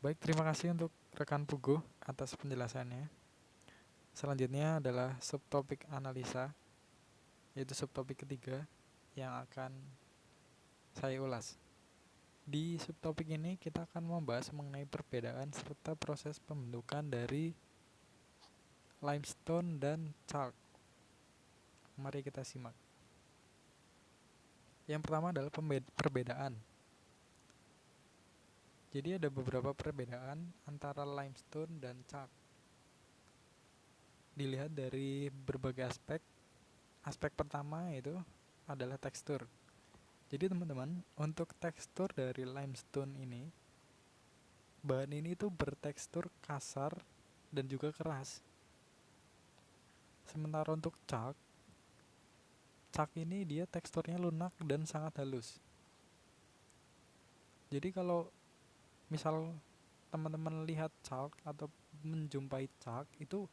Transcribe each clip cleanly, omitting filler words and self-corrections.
Baik, terima kasih untuk rekan Pugu atas penjelasannya. Selanjutnya adalah subtopik analisa, yaitu subtopik ketiga yang akan saya ulas. Di subtopik ini kita akan membahas mengenai perbedaan serta proses pembentukan dari limestone dan chalk. Mari kita simak. Yang pertama adalah perbedaan. Jadi ada beberapa perbedaan antara limestone dan chalk. Dilihat dari berbagai aspek. Aspek pertama itu adalah tekstur. Jadi teman-teman, untuk tekstur dari limestone ini, bahan ini tuh bertekstur kasar dan juga keras. Sementara untuk chalk ini dia teksturnya lunak dan sangat halus. Jadi kalau misal teman-teman lihat chalk atau menjumpai chalk, itu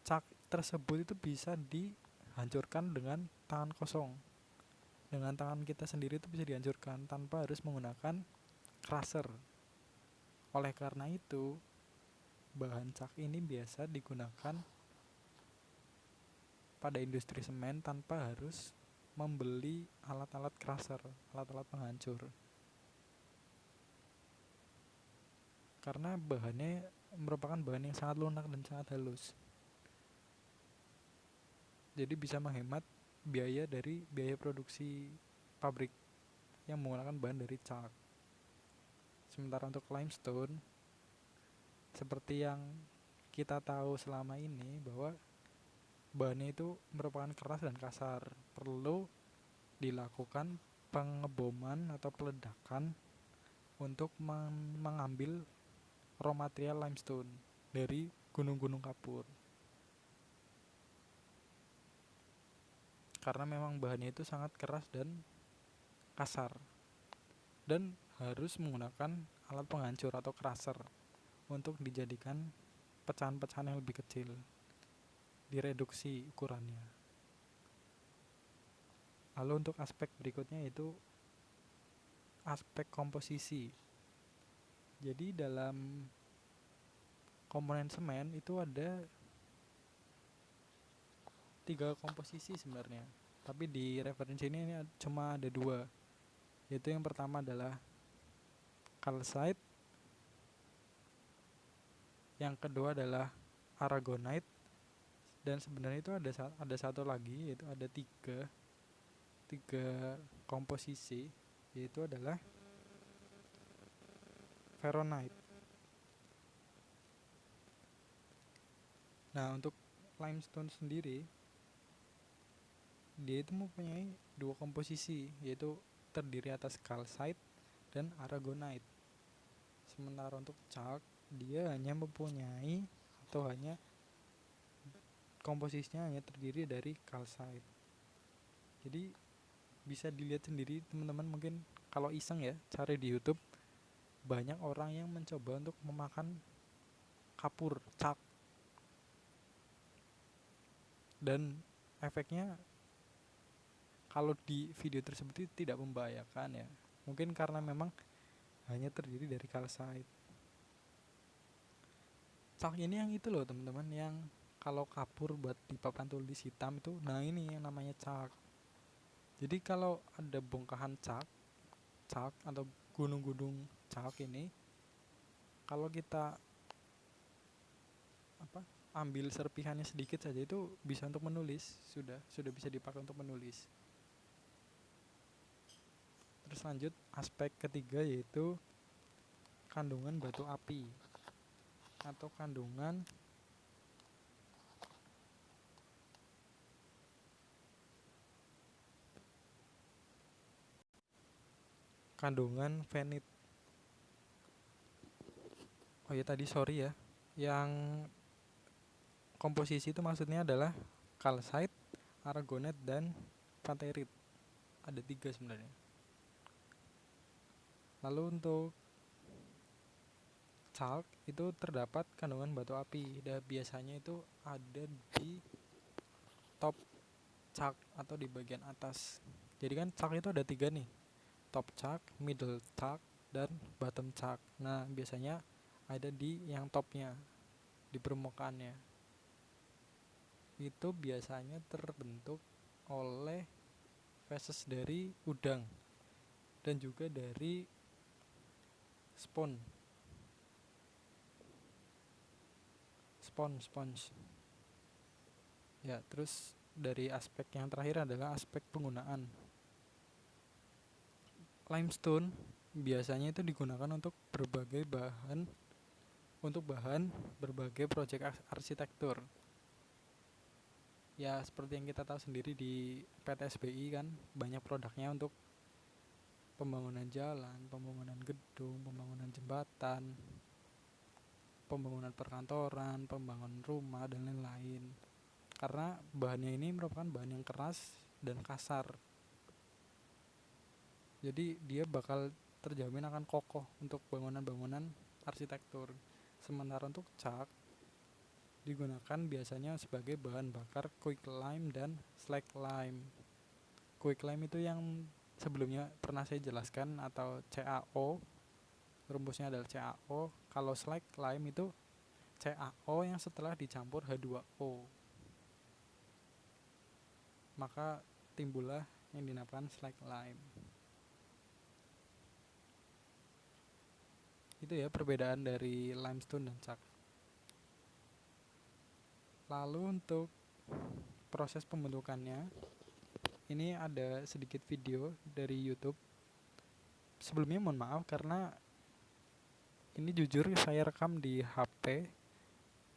chalk tersebut itu bisa dihancurkan dengan tangan kosong. Dengan tangan kita sendiri itu bisa dihancurkan tanpa harus menggunakan crusher. Oleh karena itu, bahan chalk ini biasa digunakan pada industri semen tanpa harus membeli alat-alat crusher, alat-alat penghancur. Karena bahannya merupakan bahan yang sangat lunak dan sangat halus. Jadi bisa menghemat biaya dari biaya produksi pabrik yang menggunakan bahan dari chalk. Sementara untuk limestone, seperti yang kita tahu selama ini bahwa bahannya itu merupakan keras dan kasar. Perlu dilakukan pengeboman atau peledakan untuk mengambil raw material limestone dari gunung-gunung kapur. Karena memang bahannya itu sangat keras dan kasar. Dan harus menggunakan alat penghancur atau crusher untuk dijadikan pecahan-pecahan yang lebih kecil. Direduksi ukurannya. Lalu untuk aspek berikutnya yaitu aspek komposisi. Jadi dalam komponen semen itu ada 3 komposisi sebenarnya. Tapi di referensi ini cuma ada 2. Yaitu yang pertama adalah calcite, yang kedua adalah aragonite, dan sebenarnya itu ada satu lagi, yaitu ada tiga komposisi, yaitu adalah ferronite. Nah, untuk limestone sendiri dia itu mempunyai 2 komposisi, yaitu terdiri atas calcite dan aragonite. Sementara untuk chalk dia hanya mempunyai atau hanya komposisinya hanya terdiri dari calcite. Jadi bisa dilihat sendiri teman-teman, mungkin kalau iseng ya cari di YouTube, banyak orang yang mencoba untuk memakan kapur chalk, dan efeknya kalau di video tersebut itu tidak membahayakan ya, mungkin karena memang hanya terdiri dari calcite. Chalk ini yang itu loh teman-teman, yang kalau kapur buat di papan tulis hitam itu, nah ini yang namanya chalk. Jadi kalau ada bongkahan chalk atau gunung-gunung chalk ini, kalau kita ambil serpihannya sedikit saja itu bisa untuk menulis, sudah bisa dipakai untuk menulis. Terus lanjut aspek ketiga yaitu kandungan batu api atau kandungan vanit. Oh ya tadi sorry ya, yang komposisi itu maksudnya adalah calcite, aragonite, dan paterit. Ada 3 sebenarnya. Lalu untuk chalk itu terdapat kandungan batu api, dan biasanya itu ada di top chalk atau di bagian atas. Jadi kan chalk itu ada 3 nih, top chalk, middle chalk, dan bottom chuck. Nah, biasanya ada di yang topnya, di permukaannya. Itu biasanya terbentuk oleh feses dari udang dan juga dari sponge. Ya, terus dari aspek yang terakhir adalah aspek penggunaan. Limestone biasanya itu digunakan untuk bahan berbagai proyek arsitektur. Ya, seperti yang kita tahu sendiri di PT SBI kan banyak produknya untuk pembangunan jalan, pembangunan gedung, pembangunan jembatan, pembangunan perkantoran, pembangunan rumah dan lain-lain. Karena bahannya ini merupakan bahan yang keras dan kasar. Jadi dia bakal terjamin akan kokoh untuk bangunan-bangunan arsitektur. Sementara untuk cat digunakan biasanya sebagai bahan bakar quicklime dan slackline. Quicklime itu yang sebelumnya pernah saya jelaskan atau CaO. Rumusnya adalah CaO. Kalau slackline itu CaO yang setelah dicampur H2O. Maka timbullah yang dinamakan slackline. Itu ya perbedaan dari limestone dan chalk. Lalu untuk proses pembentukannya, ini ada sedikit video dari YouTube. Sebelumnya mohon maaf karena ini jujur saya rekam di HP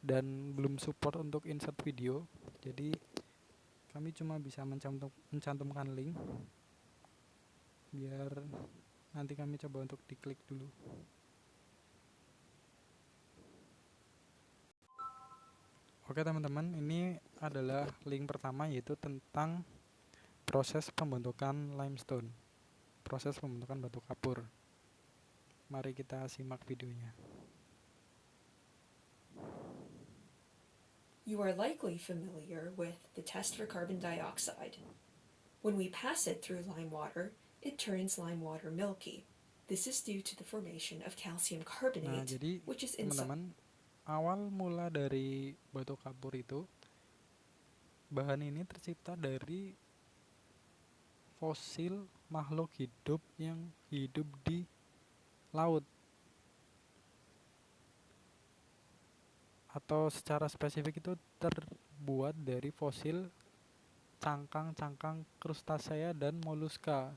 dan belum support untuk insert video. Jadi kami cuma bisa mencantumkan link biar nanti kami coba untuk diklik dulu. Oke teman-teman, ini adalah link pertama yaitu tentang proses pembentukan limestone, proses pembentukan batu kapur. Mari kita simak videonya. You are likely familiar with the test for carbon dioxide. When we pass it through lime water, it turns lime water milky. This is due to the formation of calcium carbonate, jadi which is teman-teman, awal mula dari batu kapur itu, bahan ini tercipta dari fosil makhluk hidup yang hidup di laut, atau secara spesifik itu terbuat dari fosil cangkang-cangkang krustasea dan moluska.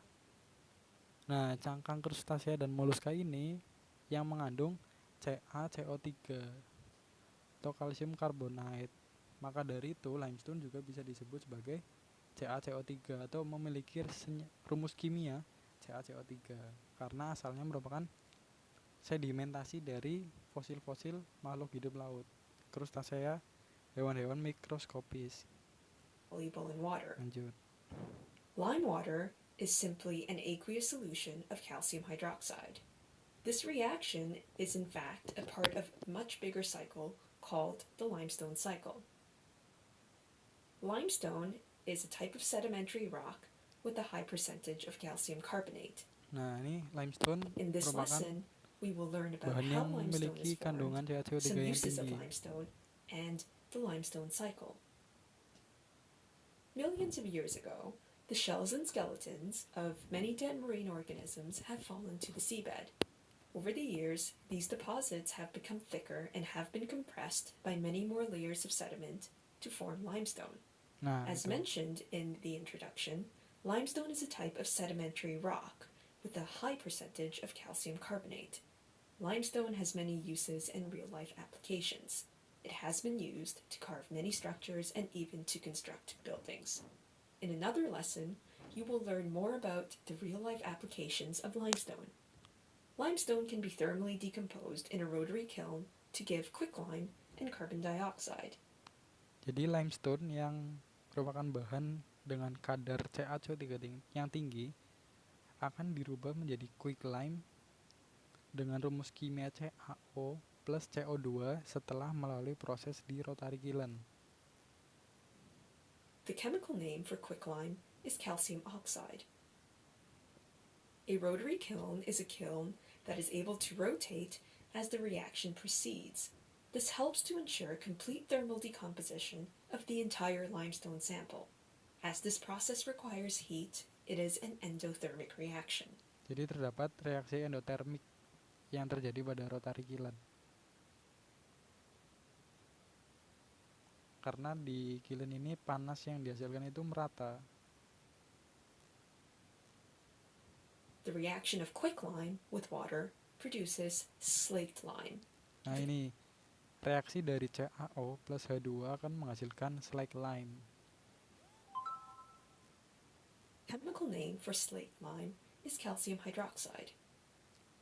Nah, cangkang krustasea dan moluska ini yang mengandung CaCO3 atau kalsium carbonate. Maka dari itu limestone juga bisa disebut sebagai CaCO3 atau memiliki rumus kimia CaCO3 karena asalnya merupakan sedimentasi dari fosil-fosil makhluk hidup laut, krustasea, hewan-hewan mikroskopis. soluble in water. Lanjut. Lime water is simply an aqueous solution of calcium hydroxide. This reaction is in fact a part of a much bigger cycle called the limestone cycle. Limestone is a type of sedimentary rock with a high percentage of calcium carbonate. Nah, ini limestone In this merupakan lesson, we will learn about bahan how yang limestone memiliki is formed, kandungan CaCO3 some yang uses of tinggi. limestone, and the limestone cycle. Millions of years ago, the shells and skeletons of many dead marine organisms have fallen to the seabed. Over the years, these deposits have become thicker and have been compressed by many more layers of sediment to form limestone. As mentioned in the introduction, limestone is a type of sedimentary rock with a high percentage of calcium carbonate. Limestone has many uses and real-life applications. It has been used to carve many structures and even to construct buildings. In another lesson, you will learn more about the real-life applications of limestone. Limestone can be thermally decomposed in a rotary kiln to give quicklime and carbon dioxide. Jadi limestone yang merupakan bahan dengan kadar CaCO3 yang tinggi akan dirubah menjadi quicklime dengan rumus kimia CaO plus CO2 setelah melalui proses di rotary kiln. The chemical name for quicklime is calcium oxide. A rotary kiln is a kiln that is able to rotate as the reaction proceeds. This helps to ensure complete thermal decomposition of the entire limestone sample. As this process requires heat, it is an endothermic reaction. Jadi terdapat reaksi endotermik yang terjadi pada rotary kiln. Karena di kiln ini panas yang dihasilkan itu merata. The reaction of quicklime with water produces slaked lime. Nah ini, reaksi dari CaO plus H2 akan menghasilkan slaked lime. Chemical name for slaked lime is calcium hydroxide.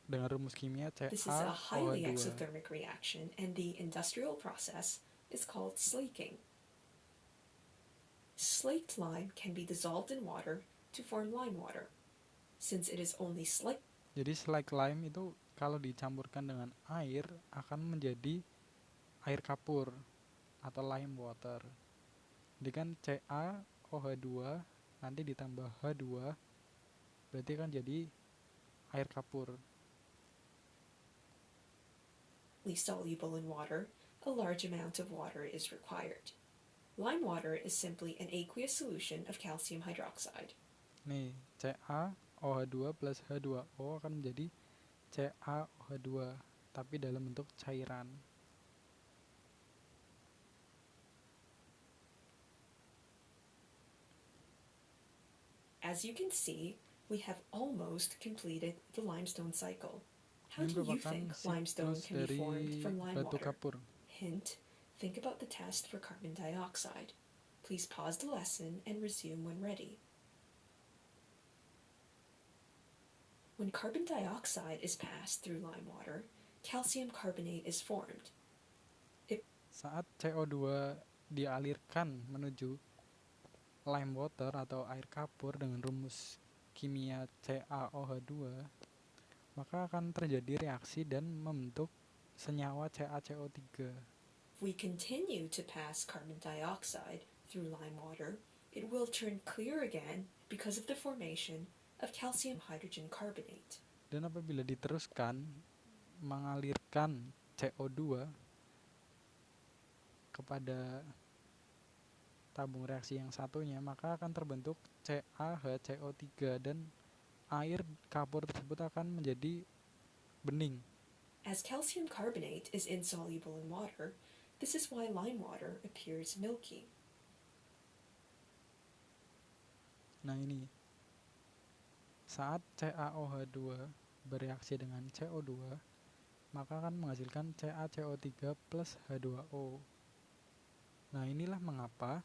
Dengan rumus kimia This is a highly CaOH2. exothermic reaction, and the industrial process is called slaking. Slaked lime can be dissolved in water to form lime water. Since it is only slaked, Jadi slaked lime itu kalau dicampurkan dengan air akan menjadi air kapur atau lime water. Jadi kan CaOH2 nanti ditambah H2 berarti kan jadi air kapur. soluble in water, a large amount of water is required. Lime water is simply an aqueous solution of calcium hydroxide. Nih, CaOH2 plus H2O akan menjadi CaOH2 tapi dalam bentuk cairan. As you can see, we have almost completed the limestone cycle. How Ini do you merupakan think limestone siklus can be dari formed from lime batu water? kapur. Hint, think about the test for carbon dioxide. Please pause the lesson and resume when ready. When carbon dioxide is passed through lime water, calcium carbonate is formed. Saat CO2 dialirkan menuju lime water atau air kapur dengan rumus kimia CaOH2, maka akan terjadi reaksi dan membentuk senyawa CaCO3. If we continue to pass carbon dioxide through lime water, it will turn clear again because of the formation of calcium hydrogen carbonate. Dan apabila diteruskan mengalirkan CO2 kepada tabung reaksi yang satunya, maka akan terbentuk CaHCO3 dan air kapur tersebut akan menjadi bening. As calcium carbonate is insoluble in water, this is why lime water appears milky. Nah ini, saat CaOH2 bereaksi dengan CO2, maka akan menghasilkan CaCO3 plus H2O. Nah inilah mengapa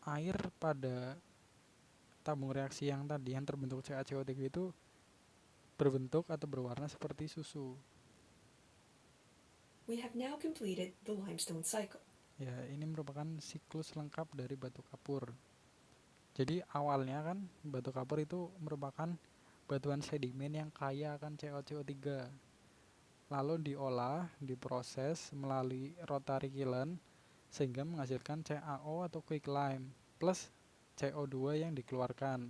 air pada tabung reaksi yang tadi yang terbentuk CaCO3 itu berbentuk atau berwarna seperti susu. We have now completed the limestone cycle. Ya, ini merupakan siklus lengkap dari batu kapur. Jadi awalnya kan batu kapur itu merupakan batuan sedimen yang kaya akan CaCO3. Lalu diolah, diproses melalui rotary kiln sehingga menghasilkan CaO atau quicklime plus CO2 yang dikeluarkan.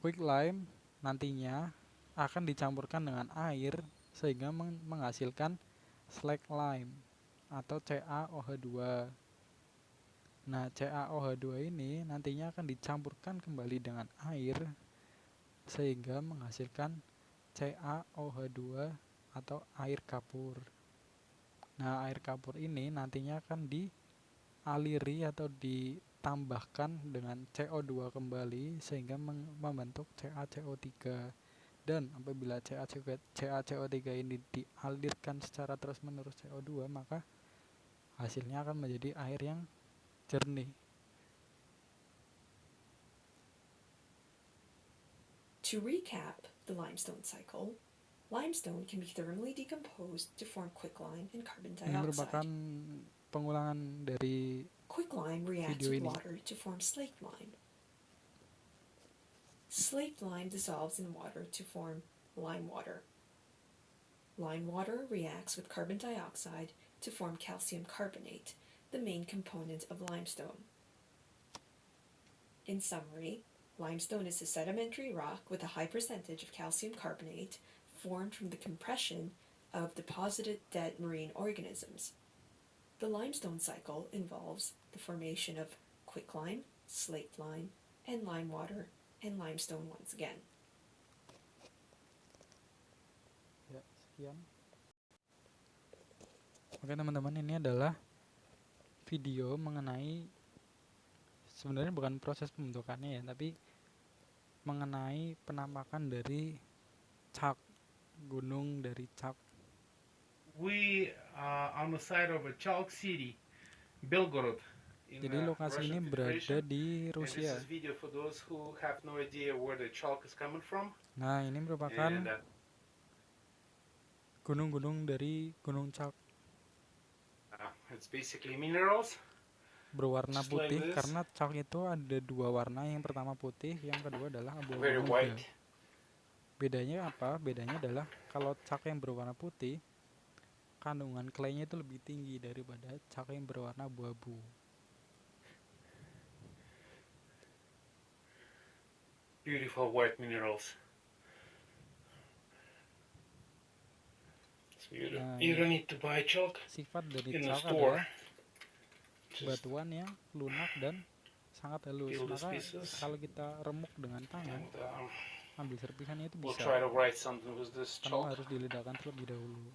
Quicklime nantinya akan dicampurkan dengan air sehingga menghasilkan slaked lime atau CaOH2. Nah, CaOH2 ini nantinya akan dicampurkan kembali dengan air sehingga menghasilkan CaOH2 atau air kapur. Nah, air kapur ini nantinya akan dialiri atau ditambahkan dengan CO2 kembali sehingga membentuk CaCO3. Dan apabila CaCO3 ini dialirkan secara terus-menerus CO2, maka hasilnya akan menjadi air yang jernih. To recap the limestone cycle, limestone can be thermally decomposed to form quicklime and carbon Ini merupakan dioxide. pengulangan dari Quicklime reacts video with ini. water to form slaked lime. Slaked lime dissolves in water to form lime water. Lime water reacts with carbon dioxide to form calcium carbonate, the main component of limestone. In summary, limestone is a sedimentary rock with a high percentage of calcium carbonate formed from the compression of deposited dead marine organisms. The limestone cycle involves the formation of quicklime, slate lime, and lime water, and limestone once again. Ya, sekian. Oke teman-teman, ini adalah video mengenai, sebenarnya bukan proses pembentukannya ya, tapi mengenai penampakan dari chalk, gunung dari chalk. We are on the side of a chalk city, Belgorod. Jadi lokasi ini berada di Rusia. And this is video for those who have no idea where the chalk is coming from. Nah, ini merupakan And gunung-gunung dari gunung chalk. It's basically minerals. Berwarna Just like putih this. karena chalk itu ada dua warna. Yang pertama putih, yang kedua adalah Very abu-abu muda. white. Bedanya apa? Bedanya adalah kalau chalk yang berwarna putih, kandungan klaynya itu lebih tinggi daripada chalk yang berwarna abu-abu. Beautiful white minerals. So you don't need to buy chalk Sifat dari in the chalk store. adalah batuan yang lunak dan sangat halus. peel these Maka pieces. kalau kita remuk dengan tangan, And ambil serpihannya itu we'll bisa. try to write something with this Tanpa chalk. harus diledakkan terlebih dahulu.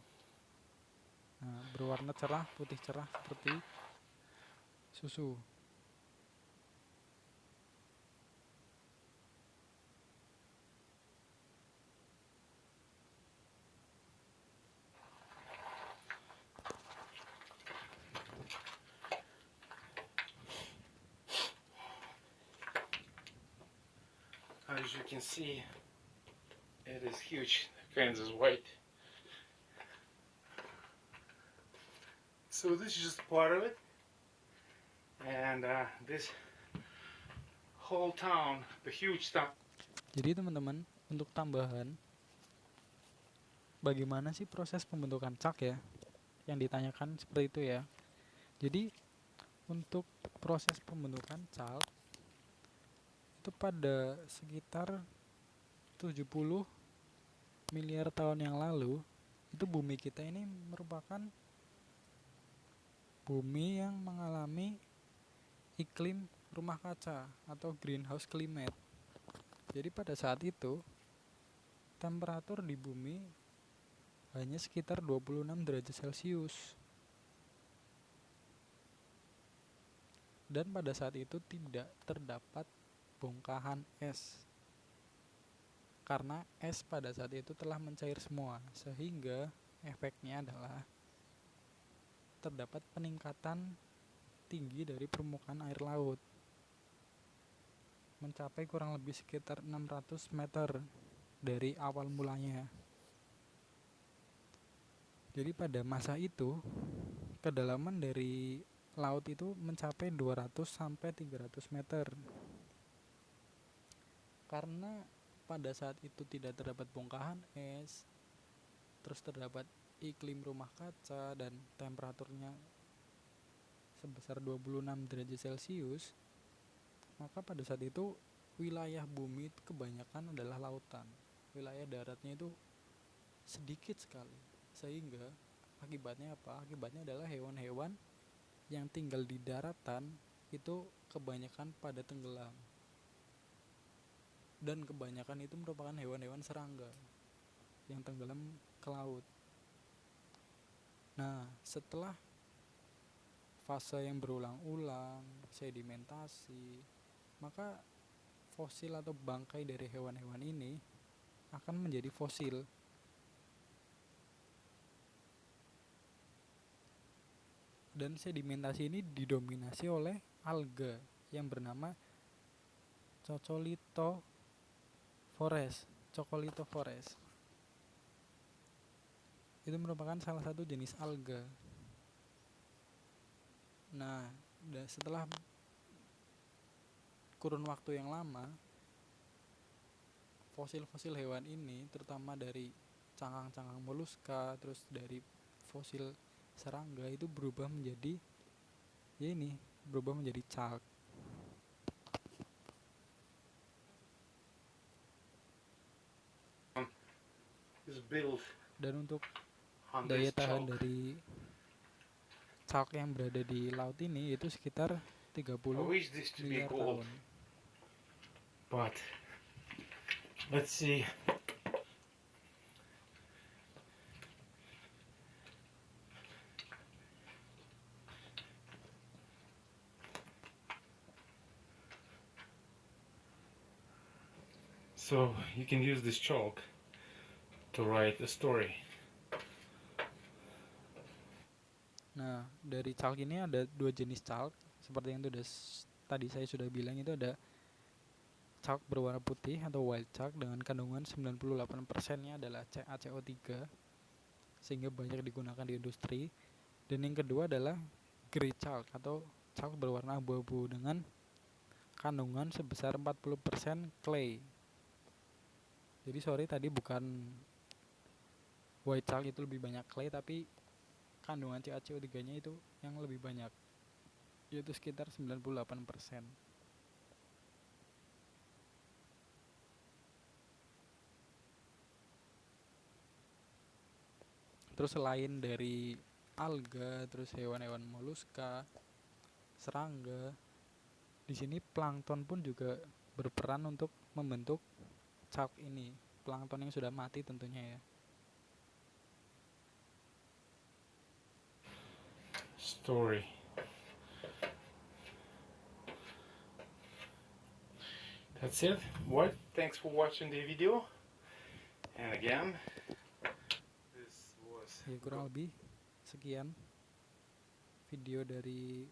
Nah, berwarna cerah, putih cerah seperti susu. As you can see, it is huge. The fence is white. So this is just part of it. And this whole town, the huge town. Jadi teman-teman, untuk tambahan, bagaimana sih proses pembentukan chalk ya? Yang ditanyakan seperti itu ya. Jadi untuk proses pembentukan chalk itu pada sekitar 70 miliar tahun yang lalu, itu bumi kita ini merupakan bumi yang mengalami iklim rumah kaca atau greenhouse climate. Jadi pada saat itu temperatur di bumi hanya sekitar 26 derajat Celcius. Dan pada saat itu tidak terdapat bongkahan es. Karena es pada saat itu telah mencair semua, sehingga efeknya adalah terdapat peningkatan tinggi dari permukaan air laut. Mencapai kurang lebih sekitar 600 meter dari awal mulanya. Jadi pada masa itu, kedalaman dari laut itu mencapai 200 sampai 300 meter. Karena pada saat itu tidak terdapat bongkahan es, terus terdapat iklim rumah kaca dan temperaturnya sebesar 26 derajat Celcius, maka pada saat itu wilayah bumi itu kebanyakan adalah lautan. Wilayah daratnya itu sedikit sekali. Sehingga akibatnya apa? Akibatnya adalah hewan-hewan yang tinggal di daratan itu kebanyakan pada tenggelam. Dan kebanyakan itu merupakan hewan-hewan serangga yang tenggelam ke laut. Nah, setelah fase yang berulang-ulang, sedimentasi, maka fosil atau bangkai dari hewan-hewan ini akan menjadi fosil. Dan sedimentasi ini didominasi oleh alga yang bernama Coccolithophores. Itu merupakan salah satu jenis alga. Nah, setelah kurun waktu yang lama, fosil-fosil hewan ini, terutama dari cangkang-cangkang moluska, terus dari fosil serangga itu berubah menjadi chalk. This built Dan untuk on daya this tahan chalk. dari chalk yang berada di laut ini itu sekitar I 30 wish this to be miliar gold, tahun. but let's see. So you can use this chalk to write a story. Nah, dari chalk ini ada dua jenis chalk. Seperti yang tadi saya sudah bilang, itu ada chalk berwarna putih atau white chalk dengan kandungan 98%-nya adalah CaCO3, sehingga banyak digunakan di industri. Dan yang kedua adalah grey chalk atau chalk berwarna abu-abu dengan kandungan sebesar 40% clay. Jadi sorry, tadi bukan white chalk itu lebih banyak clay, tapi kandungan CaCO3-nya itu yang lebih banyak, yaitu sekitar 98%. Terus selain dari alga, terus hewan-hewan moluska, serangga, di sini plankton pun juga berperan untuk membentuk chalk ini. Plankton yang sudah mati tentunya ya. Story. That's it. What? Thanks for watching the video. And again, this was Ya kurang lebih sekian video dari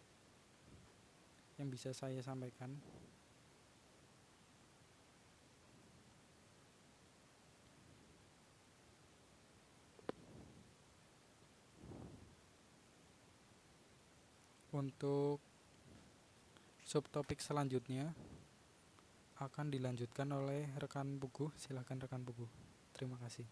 yang bisa saya sampaikan. Untuk subtopik selanjutnya akan dilanjutkan oleh rekan Puguh. Silahkan rekan Puguh. Terima kasih.